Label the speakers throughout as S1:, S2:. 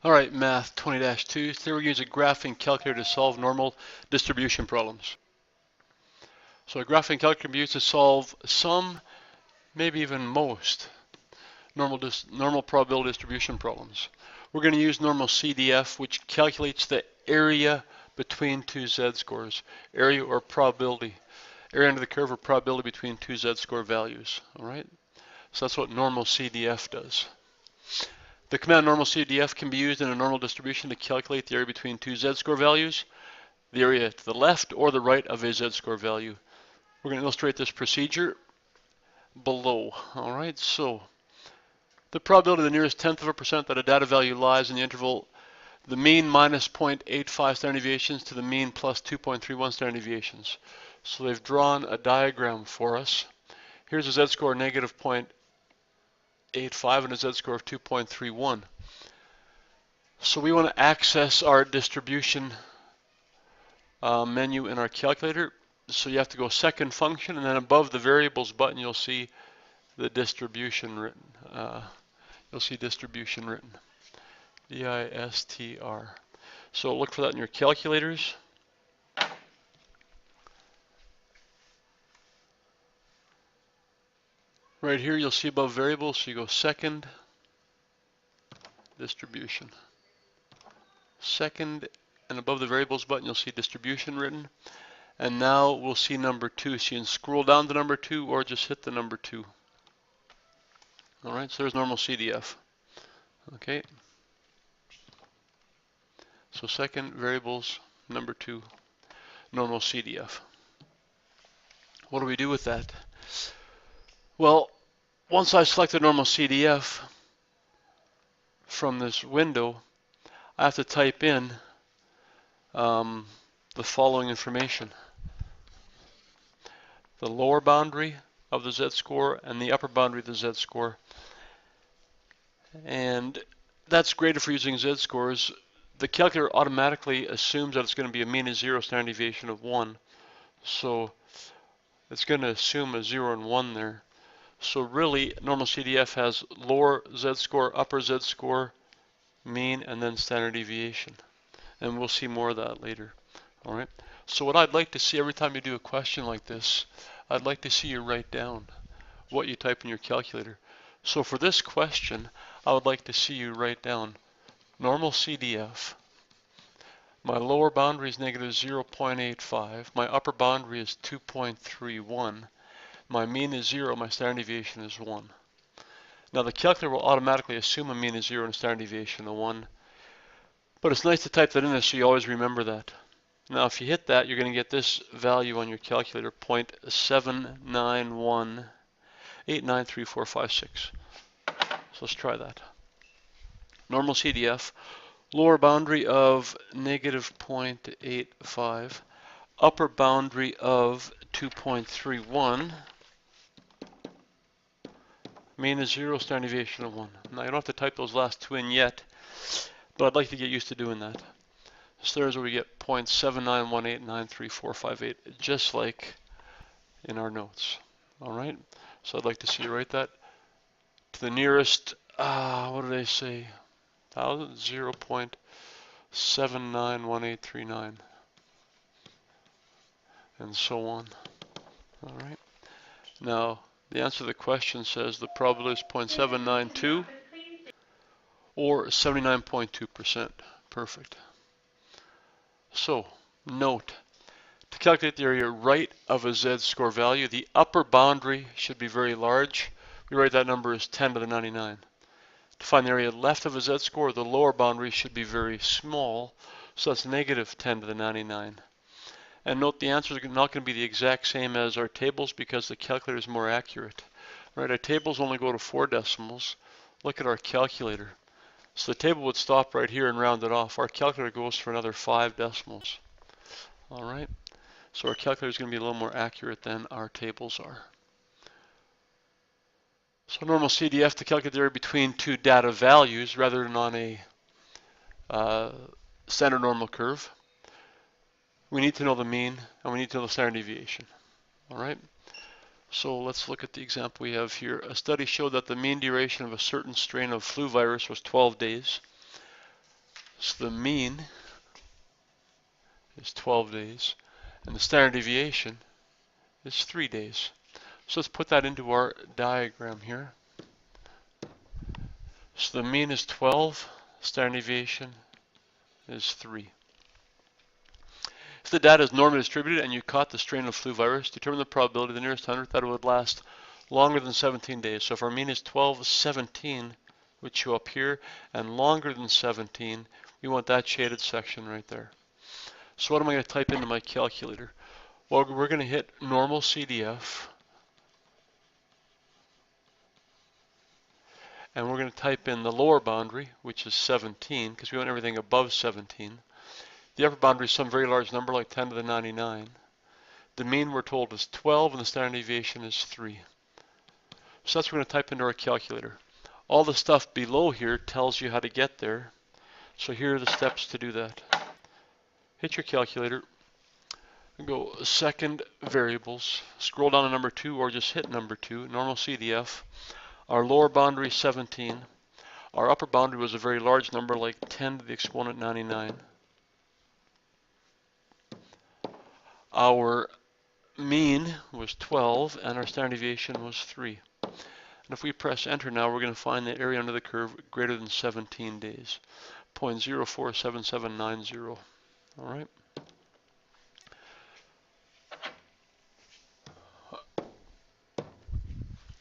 S1: All right, Math 20-2. Today we're going to use a graphing calculator to solve normal distribution problems. So a graphing calculator can be used to solve some, maybe even most, normal probability distribution problems. We're going to use normal CDF, which calculates the area between two z-scores, area or probability, area under the curve or probability between two z-score values. All right, so that's what normal CDF does. The command normal CDF can be used in a normal distribution to calculate the area between two z-score values, the area to the left or the right of a z-score value. We're going to illustrate this procedure below. All right, so the probability of the nearest tenth of a percent that a data value lies in the interval the mean minus 0.85 standard deviations to the mean plus 2.31 standard deviations. So they've drawn a diagram for us. Here's a z-score negative 0.85 and a z-score of 2.31. So we want to access our distribution menu in our calculator. So you have to go second function, and then above the variables button you'll see the distribution written. D-I-S-T-R. So look for that in your calculators. Right here you'll see above variables, so you go second, distribution. Second, and above the variables button you'll see distribution written. And now we'll see number 2. So you can scroll down to number 2 or just hit the number 2. All right, so there's normal CDF. Okay. So second, variables, number 2, normal CDF. What do we do with that? Well, once I select the normal CDF from this window, I have to type in the following information. The lower boundary of the z-score and the upper boundary of the z-score. And that's great if we're using z-scores. The calculator automatically assumes that it's going to be a mean of 0, standard deviation of 1. So it's going to assume a 0 and 1 there. So really, normal CDF has lower z-score, upper z-score, mean, and then standard deviation. And we'll see more of that later. All right. So what I'd like to see every time you do a question like this, I'd like to see you write down what you type in your calculator. So for this question, I would like to see you write down normal CDF. My lower boundary is negative 0.85. My upper boundary is 2.31. My mean is 0. My standard deviation is 1. Now the calculator will automatically assume a mean is 0 and a standard deviation of 1. But it's nice to type that in there so you always remember that. Now if you hit that, you're going to get this value on your calculator, 0.791893456. So let's try that. Normal CDF, lower boundary of negative 0.85, upper boundary of 2.31, mean is 0, standard deviation of 1. Now you don't have to type those last two in yet, but I'd like to get used to doing that. So there's where we get 0.791893458, just like in our notes. All right, so I'd like to see you write that to the nearest, what did I say? 0.791839, and so on. All right. Now, the answer to the question says the probability is 0.792 or 79.2%. Perfect. So, note, to calculate the area right of a z-score value, the upper boundary should be very large. We write that number as 10 to the 99. To find the area left of a z-score, the lower boundary should be very small, so that's negative 10 to the 99. And note the answers are not going to be the exact same as our tables because the calculator is more accurate. Right, our tables only go to 4 decimals. Look at our calculator. So the table would stop right here and round it off. Our calculator goes for another 5 decimals. All right, so our calculator is going to be a little more accurate than our tables are. So normal CDF to calculate the area between two data values rather than on a standard normal curve. We need to know the mean and we need to know the standard deviation. All right. So let's look at the example we have here. A study showed that the mean duration of a certain strain of flu virus was 12 days. So the mean is 12 days, and the standard deviation is 3 days. So let's put that into our diagram here. So the mean is 12, standard deviation is 3. If the data is normally distributed and you caught the strain of flu virus, determine the probability of the nearest 100th that it would last longer than 17 days. So if our mean is 12, 17 would show up here, and longer than 17, we want that shaded section right there. So what am I going to type into my calculator? Well, we're going to hit normalcdf, and we're going to type in the lower boundary, which is 17, because we want everything above 17. The upper boundary is some very large number, like 10 to the 99. The mean, we're told, is 12, and the standard deviation is 3. So that's what we're going to type into our calculator. All the stuff below here tells you how to get there. So here are the steps to do that. Hit your calculator, and go second variables, scroll down to number 2, or just hit number 2, normal CDF. Our lower boundary is 17. Our upper boundary was a very large number, like 10 to the exponent 99. Our mean was 12, and our standard deviation was 3. And if we press enter now, we're going to find the area under the curve greater than 17 days, 0.047790. All right.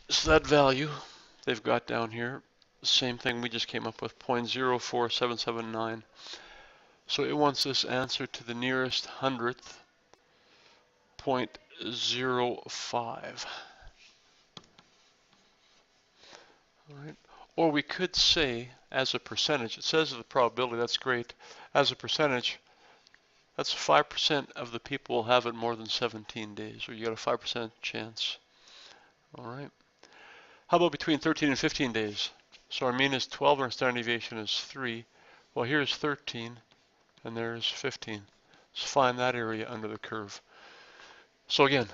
S1: So that value they've got down here, same thing we just came up with, 0.047779. So it wants this answer to the nearest 100th, 0.05. All right. Or we could say, as a percentage, it says the probability, that's great. As a percentage, that's 5% of the people will have it more than 17 days, or you got a 5% chance. All right. How about between 13 and 15 days? So our mean is 12 and our standard deviation is 3. Well, here's 13 and there's 15. Let's find that area under the curve. So again,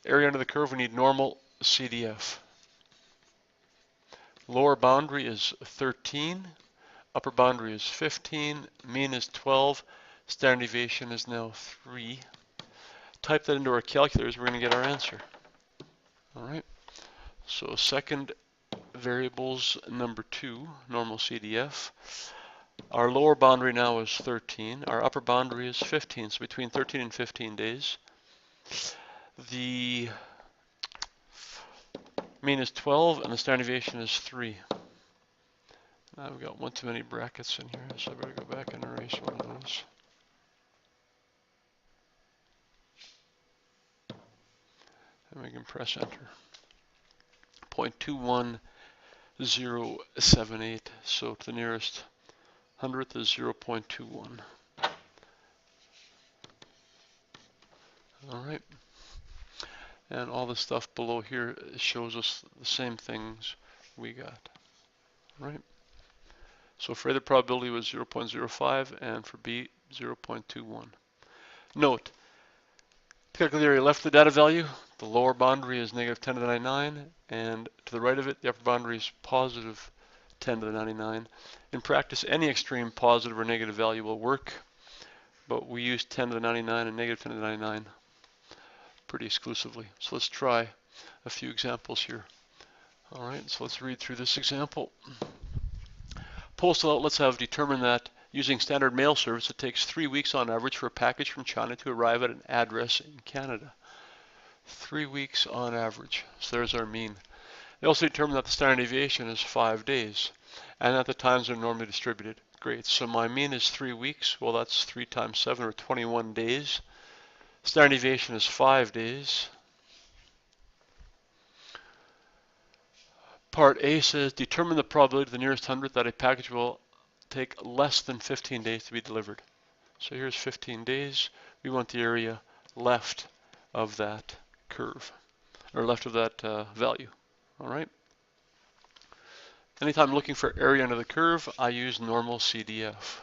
S1: area under the curve, we need normal CDF. Lower boundary is 13, upper boundary is 15, mean is 12, standard deviation is now 3. Type that into our calculators, we're going to get our answer. All right. So second variables number 2, normal CDF. Our lower boundary now is 13. Our upper boundary is 15, so between 13 and 15 days. The mean is 12 and the standard deviation is 3. Now we've got one too many brackets in here, so I better go back and erase one of those. And we can press enter. 0.21078, so to the nearest 100th is 0.21. All right. And all the stuff below here shows us the same things we got. All right. So for A, the probability was 0.05, and for B, 0.21. Note, calculate the area left of the data value. The lower boundary is negative 10 to the 99, and to the right of it, the upper boundary is positive 10 to the 99. In practice, any extreme positive or negative value will work, but we use 10 to the 99 and negative 10 to the 99 pretty exclusively. So let's try a few examples here. All right, so let's read through this example. Postal outlets have determined that using standard mail service, it takes 3 weeks on average for a package from China to arrive at an address in Canada. 3 weeks on average. So there's our mean. They also determined that the standard deviation is 5 days, and that the times are normally distributed. Great. So my mean is 3 weeks. Well, that's 3 times 7, or 21 days. Standard deviation is 5 days. Part A says, determine the probability to the nearest 100th that a package will take less than 15 days to be delivered. So here's 15 days. We want the area left of that curve, or left of that value. All right. Anytime I'm looking for area under the curve, I use normal CDF.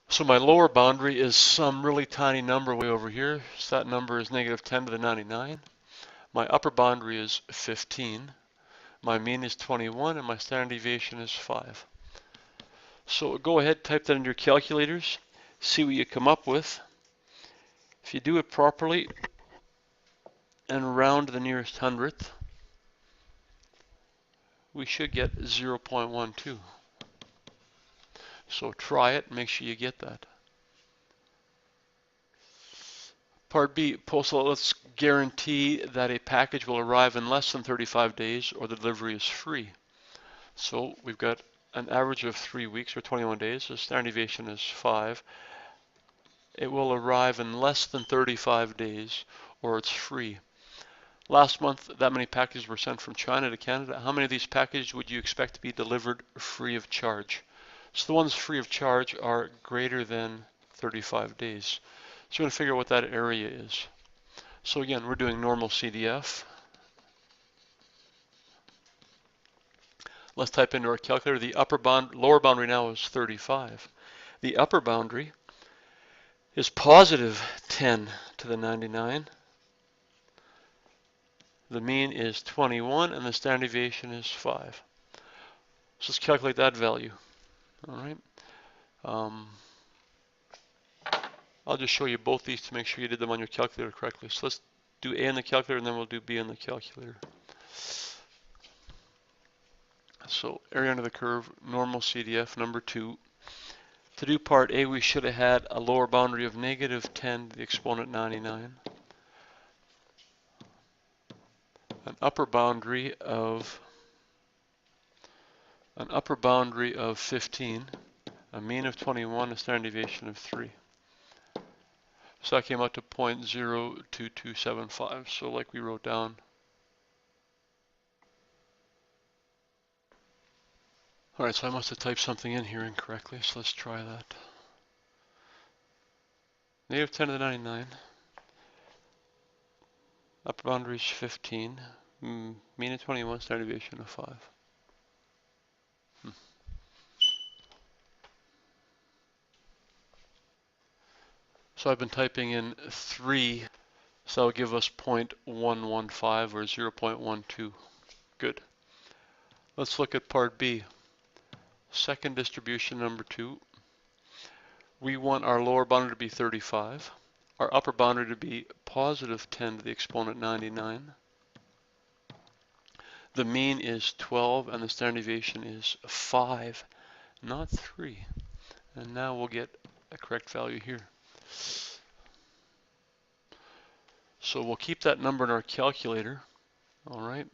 S1: So my lower boundary is some really tiny number way over here. So that number is negative 10 to the 99. My upper boundary is 15. My mean is 21 and my standard deviation is 5. So go ahead, type that into your calculators, see what you come up with. If you do it properly and round to the nearest hundredth, we should get 0.12. So try it, make sure you get that. Part B, postal outlets guarantee that a package will arrive in less than 35 days or the delivery is free. So we've got an average of 3 weeks or 21 days. The standard deviation is 5. It will arrive in less than 35 days or it's free. Last month, that many packages were sent from China to Canada. How many of these packages would you expect to be delivered free of charge? So the ones free of charge are greater than 35 days. So we're going to figure out what that area is. So again, we're doing normal CDF. Let's type into our calculator. The lower boundary now is 35. The upper boundary is positive 10 to the 99. The mean is 21 and the standard deviation is 5. So let's calculate that value. All right. I'll just show you both these to make sure you did them on your calculator correctly. So let's do A in the calculator and then we'll do B in the calculator. So area under the curve, normal CDF number 2. To do part A, we should have had a lower boundary of negative 10 to the exponent 99. An upper boundary of 15, a mean of 21, a standard deviation of 3. So that came out to 0.02275. So like we wrote down. All right, so I must have typed something in here incorrectly. So let's try that. Negative 10 to the 99. Upper boundary is 15. Mean of 21, standard deviation of 5. So I've been typing in 3, so that'll give us 0.115 or 0.12. Good. Let's look at part B. Second distribution number 2. We want our lower boundary to be 35, our upper boundary to be positive 10 to the exponent 99. The mean is 12 and the standard deviation is 5, not 3. And now we'll get a correct value here. So we'll keep that number in our calculator, all right?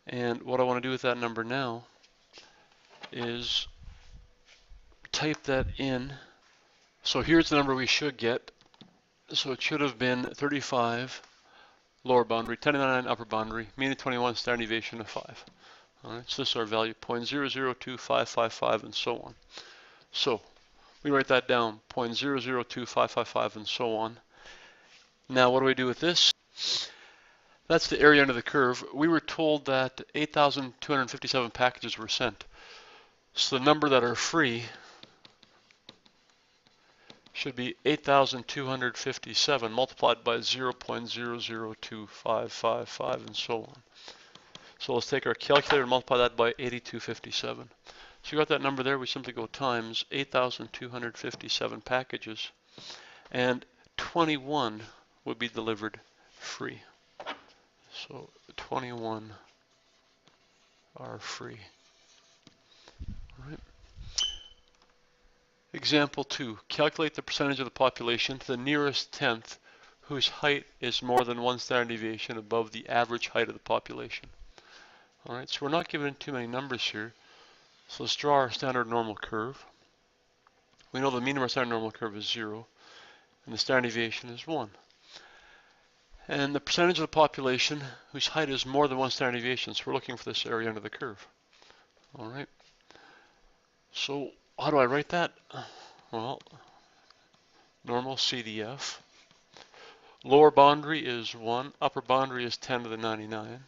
S1: And what I want to do with that number now is type that in. So here's the number we should get. So it should have been 35 lower boundary, 10 to 99 upper boundary, mean of 21, standard deviation of 5. All right, so this is our value, 0.002555 and so on. So we write that down, 0.002555 and so on. Now what do we do with this? That's the area under the curve. We were told that 8,257 packages were sent. So the number that are free should be 8,257 multiplied by 0.002555 and so on. So let's take our calculator and multiply that by 8257. So you got that number there, we simply go times 8,257 packages and 21 would be delivered free. So 21 are free. All right. Example 2. Calculate the percentage of the population to the nearest tenth whose height is more than 1 standard deviation above the average height of the population. All right, so we're not given too many numbers here. So let's draw our standard normal curve. We know the mean of our standard normal curve is 0 and the standard deviation is 1. And the percentage of the population whose height is more than 1 standard deviation, so we're looking for this area under the curve. All right. So how do I write that? Well, normal CDF. Lower boundary is 1, upper boundary is 10 to the 99.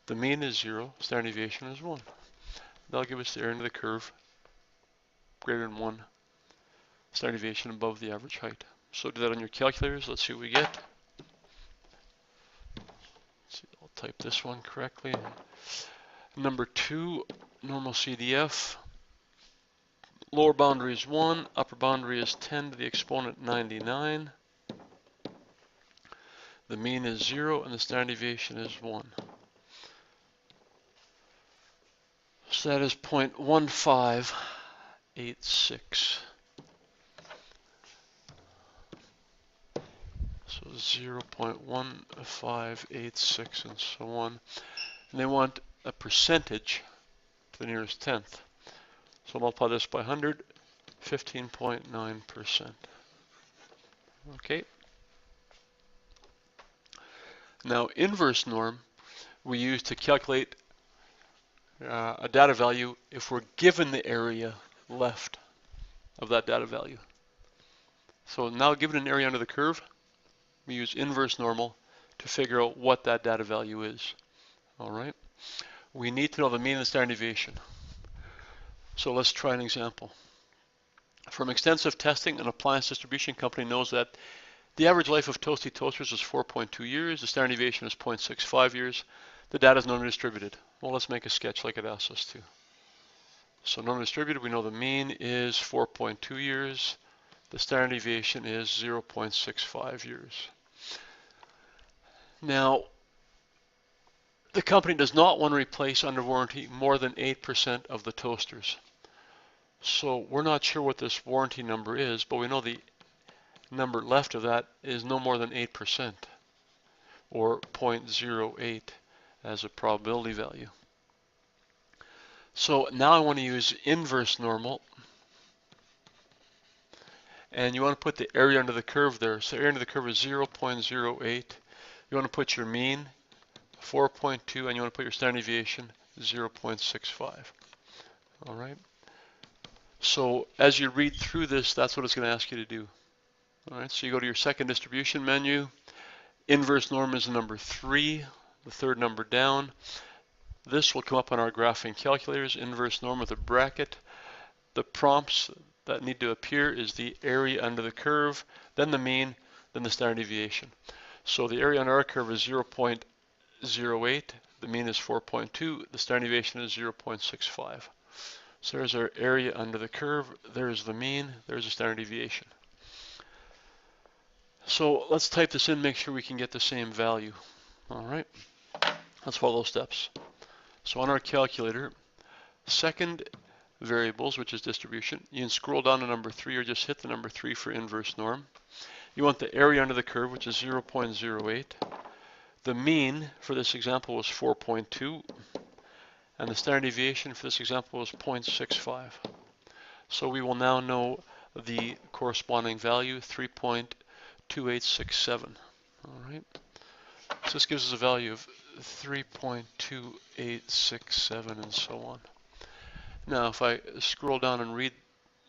S1: The mean is 0, standard deviation is 1. That'll give us the area under the curve greater than 1 standard deviation above the average height. So do that on your calculators. Let's see what we get. Let's see, I'll type this one correctly. Number 2, normal CDF. Lower boundary is 1, upper boundary is 10 to the exponent 99. The mean is 0 and the standard deviation is 1. So that is 0.1586. So 0.1586 and so on. And they want a percentage to the nearest tenth. So multiply this by 100, 15.9%. Okay. Now inverse norm we use to calculate a data value if we're given the area left of that data value. So now given an area under the curve, we use inverse normal to figure out what that data value is. All right. We need to know the mean and the standard deviation. So let's try an example. From extensive testing, an appliance distribution company knows that the average life of toasty toasters is 4.2 years. The standard deviation is 0.65 years. The data is normally distributed. Well, let's make a sketch like it asks us to. So normally distributed, we know the mean is 4.2 years. The standard deviation is 0.65 years. Now, the company does not want to replace under warranty more than 8% of the toasters. So we're not sure what this warranty number is, but we know the number left of that is no more than 8%, or 0.08 as a probability value. So now I want to use inverse normal, and you want to put the area under the curve there. So area under the curve is 0.08. You want to put your mean 4.2, and you want to put your standard deviation 0.65. All right. So as you read through this, that's what it's going to ask you to do. All right. So you go to your second distribution menu. Inverse norm is number 3, the third number down. This will come up on our graphing calculators. Inverse norm with a bracket. The prompts that need to appear is the area under the curve, then the mean, then the standard deviation. So the area under our curve is 0.08, the mean is 4.2, the standard deviation is 0.65. So there's our area under the curve, there's the mean, there's the standard deviation. So let's type this in, make sure we can get the same value. All right, let's follow those steps. So on our calculator, second variables, which is distribution, you can scroll down to number 3 or just hit the number 3 for inverse norm. You want the area under the curve, which is 0.08. The mean for this example was 4.2, and the standard deviation for this example was 0.65. So we will now know the corresponding value, 3.2867. All right. So this gives us a value of 3.2867 and so on. Now, if I scroll down and read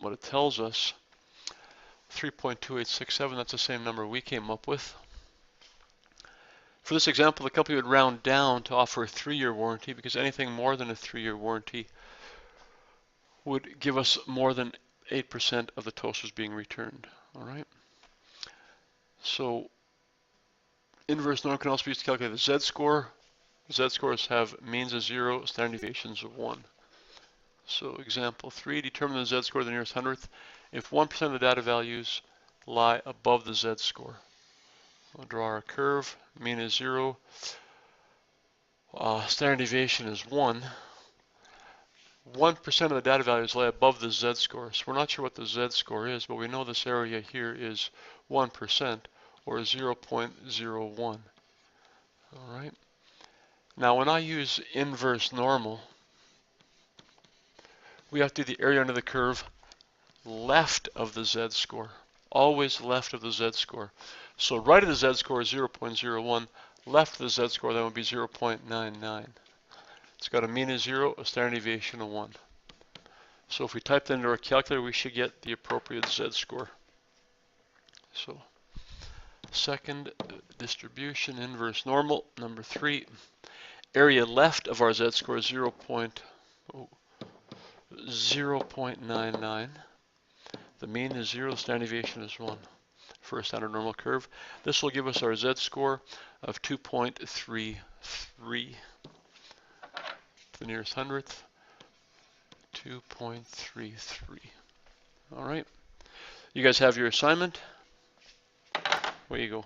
S1: what it tells us, 3.2867, that's the same number we came up with. For this example, the company would round down to offer a 3-year warranty because anything more than a 3-year warranty would give us more than 8% of the toasters being returned. All right. So inverse norm can also be used to calculate the z-score. Z-scores have means of 0, standard deviations of 1. So example 3, determine the z-score of the nearest hundredth if 1% of the data values lie above the z-score. We'll draw our curve, mean is 0, standard deviation is 1. 1% of the data values lie above the z-score, so we're not sure what the z-score is, but we know this area here is 1%, or 0.01. All right. Now when I use inverse normal, we have to do the area under the curve left of the z-score, always left of the z-score. So right of the z-score is 0.01, left of the z-score then would be 0.99. It's got a mean of 0, a standard deviation of 1. So if we type that into our calculator, we should get the appropriate z-score. So second distribution, inverse normal, number 3. Area left of our z-score is 0.99. The mean is 0, the standard deviation is 1 for a standard normal curve. This will give us our z-score of 2.33. the nearest hundredth, 2.33. All right. You guys have your assignment. Away you go.